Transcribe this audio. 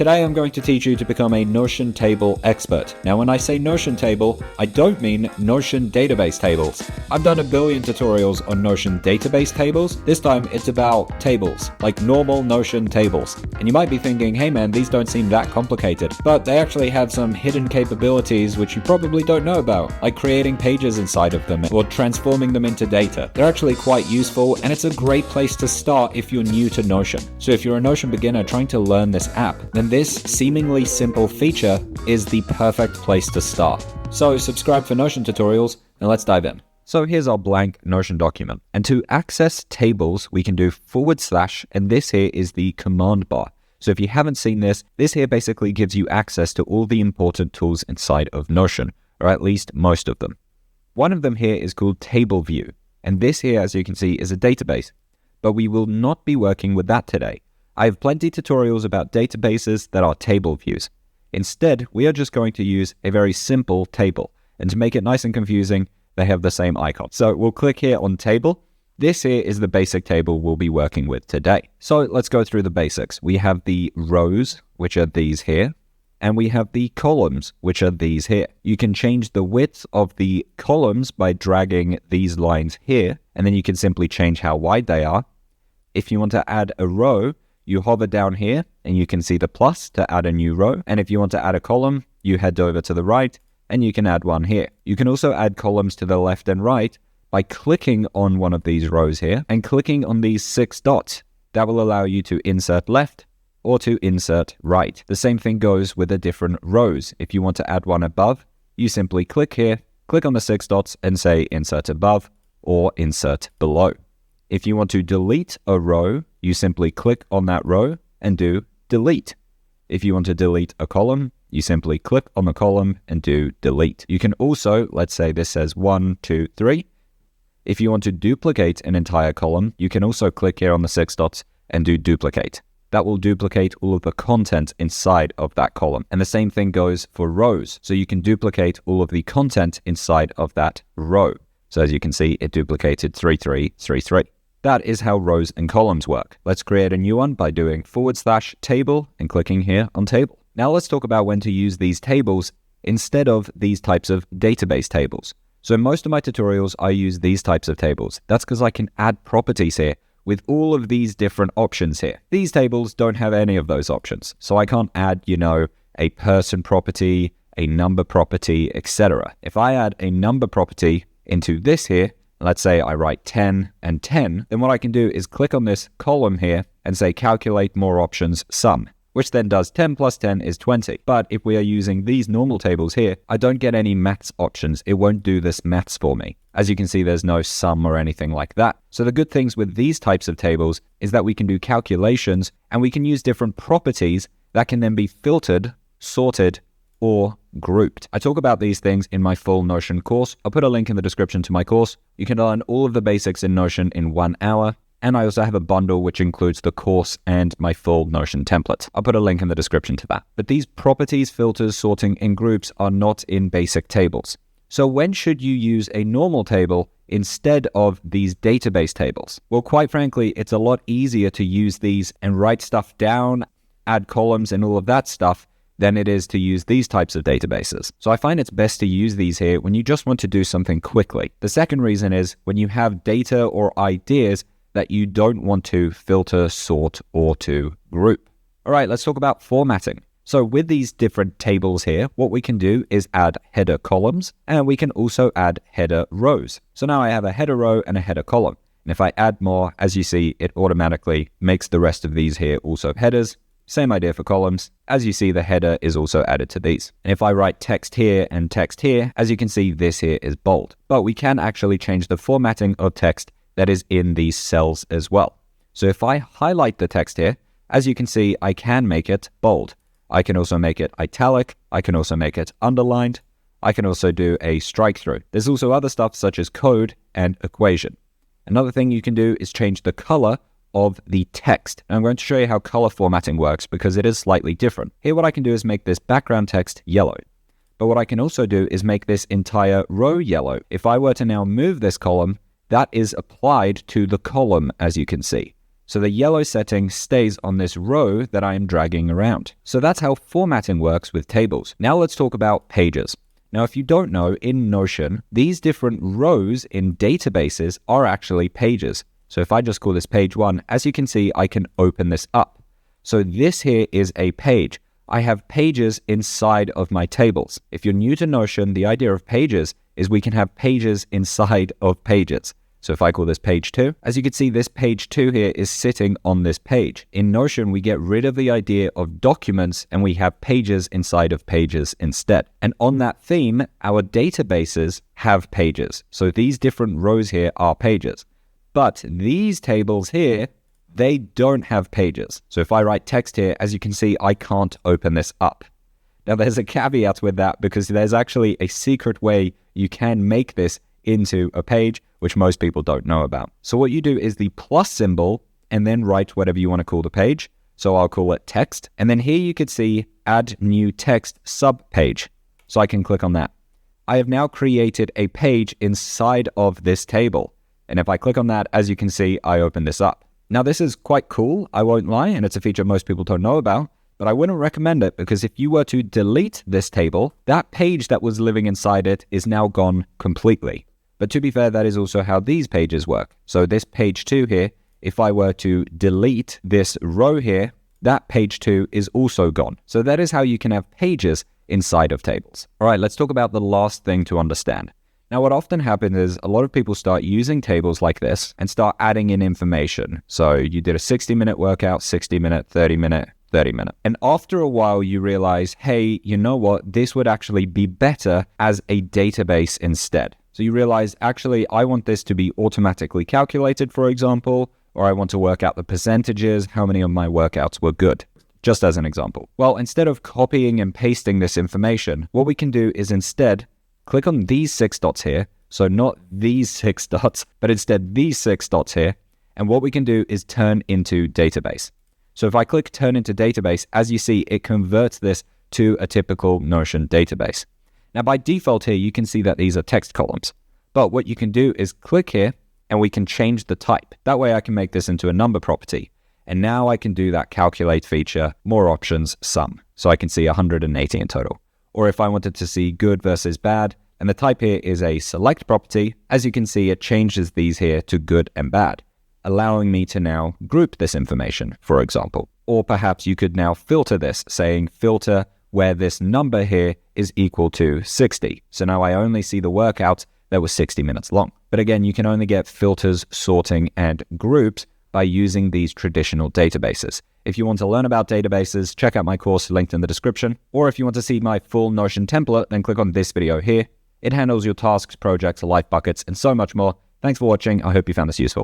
Today I'm going to teach you to become a Notion table expert. Now when I say Notion table, I don't mean Notion database tables. I've done a billion tutorials on Notion database tables. This time it's about tables, like normal Notion tables. And you might be thinking, hey man, these don't seem that complicated. But they actually have some hidden capabilities which you probably don't know about, like creating pages inside of them or transforming them into data. They're actually quite useful, and it's a great place to start if you're new to Notion. So if you're a Notion beginner trying to learn this app, then this seemingly simple feature is the perfect place to start. So subscribe for Notion tutorials and let's dive in. So here's our blank Notion document. And to access tables, we can do / and this here is the command bar. So if you haven't seen this here basically gives you access to all the important tools inside of Notion, or at least most of them. One of them here is called Table View. And this here, as you can see, is a database. But we will not be working with that today. I have plenty of tutorials about databases that are table views. Instead, we are just going to use a very simple table. And to make it nice and confusing, they have the same icon. So we'll click here on table. This here is the basic table we'll be working with today. So let's go through the basics. We have the rows, which are these here. And we have the columns, which are these here. You can change the width of the columns by dragging these lines here. And then you can simply change how wide they are. If you want to add a row, you hover down here and you can see the plus to add a new row. And if you want to add a column, you head over to the right and you can add one here. You can also add columns to the left and right by clicking on one of these rows here and clicking on these 6 dots. That will allow you to insert left or to insert right. The same thing goes with the different rows. If you want to add one above, you simply click here, click on the 6 dots and say insert above or insert below. If you want to delete a row, you simply click on that row and do delete. If you want to delete a column, you simply click on the column and do delete. You can also, let's say this says 1, 2, 3. If you want to duplicate an entire column, you can also click here on the 6 dots and do duplicate. That will duplicate all of the content inside of that column. And the same thing goes for rows. So you can duplicate all of the content inside of that row. So as you can see, it duplicated 3, 3, 3, 3. That is how rows and columns work. Let's create a new one by doing / table and clicking here on table. Now let's talk about when to use these tables instead of these types of database tables. So in most of my tutorials, I use these types of tables. That's because I can add properties here with all of these different options here. These tables don't have any of those options. So I can't add, a person property, a number property, etc. If I add a number property into this here, let's say I write 10 and 10, then what I can do is click on this column here and say calculate more options sum, which then does 10 plus 10 is 20. But if we are using these normal tables here, I don't get any maths options. It won't do this maths for me. As you can see, there's no sum or anything like that. So the good things with these types of tables is that we can do calculations and we can use different properties that can then be filtered, sorted, or grouped. I talk about these things in my full Notion course. I'll put a link in the description to my course. You can learn all of the basics in Notion in 1 hour. And I also have a bundle which includes the course and my full Notion template. I'll put a link in the description to that. But these properties, filters, sorting, and groups are not in basic tables. So when should you use a normal table instead of these database tables? Well, quite frankly, it's a lot easier to use these and write stuff down, add columns and all of that stuff than it is to use these types of databases. So I find it's best to use these here when you just want to do something quickly. The second reason is when you have data or ideas that you don't want to filter, sort, or to group. All right, let's talk about formatting. So with these different tables here, what we can do is add header columns, and we can also add header rows. So now I have a header row and a header column. And if I add more, as you see, it automatically makes the rest of these here also headers. Same idea for columns. As you see, the header is also added to these. And if I write text here and text here, as you can see, this here is bold. But we can actually change the formatting of text that is in these cells as well. So if I highlight the text here, as you can see, I can make it bold. I can also make it italic. I can also make it underlined. I can also do a strike through. There's also other stuff such as code and equation. Another thing you can do is change the color of the text. And I'm going to show you how color formatting works because it is slightly different. Here what I can do is make this background text yellow. But what I can also do is make this entire row yellow. If I were to now move this column, that is applied to the column, as you can see. So the yellow setting stays on this row that I am dragging around. So that's how formatting works with tables. Now let's talk about pages. Now, if you don't know, in Notion, these different rows in databases are actually pages. So if I just call this page 1, as you can see, I can open this up. So this here is a page. I have pages inside of my tables. If you're new to Notion, the idea of pages is we can have pages inside of pages. So if I call this page 2, as you can see, this page 2 here is sitting on this page. In Notion, we get rid of the idea of documents and we have pages inside of pages instead. And on that theme, our databases have pages. So these different rows here are pages. But these tables here, they don't have pages. So if I write text here, as you can see, I can't open this up. Now there's a caveat with that because there's actually a secret way you can make this into a page, which most people don't know about. So what you do is the plus symbol and then write whatever you want to call the page. So I'll call it text. And then here you could see add new text sub page. So I can click on that. I have now created a page inside of this table. And if I click on that, as you can see, I open this up. Now this is quite cool, I won't lie, and it's a feature most people don't know about, but I wouldn't recommend it because if you were to delete this table, that page that was living inside it is now gone completely. But to be fair, that is also how these pages work. So this page 2 here, if I were to delete this row here, that page 2 is also gone. So that is how you can have pages inside of tables. All right, let's talk about the last thing to understand. Now, what often happens is a lot of people start using tables like this and start adding in information. So you did a 60-minute workout, 60-minute, 30-minute, 30-minute. And after a while, you realize, hey, you know what? This would actually be better as a database instead. So you realize, actually, I want this to be automatically calculated, for example, or I want to work out the percentages, how many of my workouts were good, just as an example. Well, instead of copying and pasting this information, what we can do is instead click on these 6 dots here. So not these 6 dots, but instead these 6 dots here. And what we can do is turn into database. So if I click turn into database, as you see, it converts this to a typical Notion database. Now, by default here, you can see that these are text columns. But what you can do is click here and we can change the type. That way I can make this into a number property. And now I can do that calculate feature, more options, sum. So I can see 180 in total. Or if I wanted to see good versus bad, and the type here is a select property, as you can see, it changes these here to good and bad, allowing me to now group this information, for example. Or perhaps you could now filter this, saying filter where this number here is equal to 60. So now I only see the workout that was 60 minutes long. But again, you can only get filters, sorting, and groups by using these traditional databases. If you want to learn about databases, check out my course linked in the description. Or if you want to see my full Notion template, then click on this video here. It handles your tasks, projects, life buckets, and so much more. Thanks for watching. I hope you found this useful.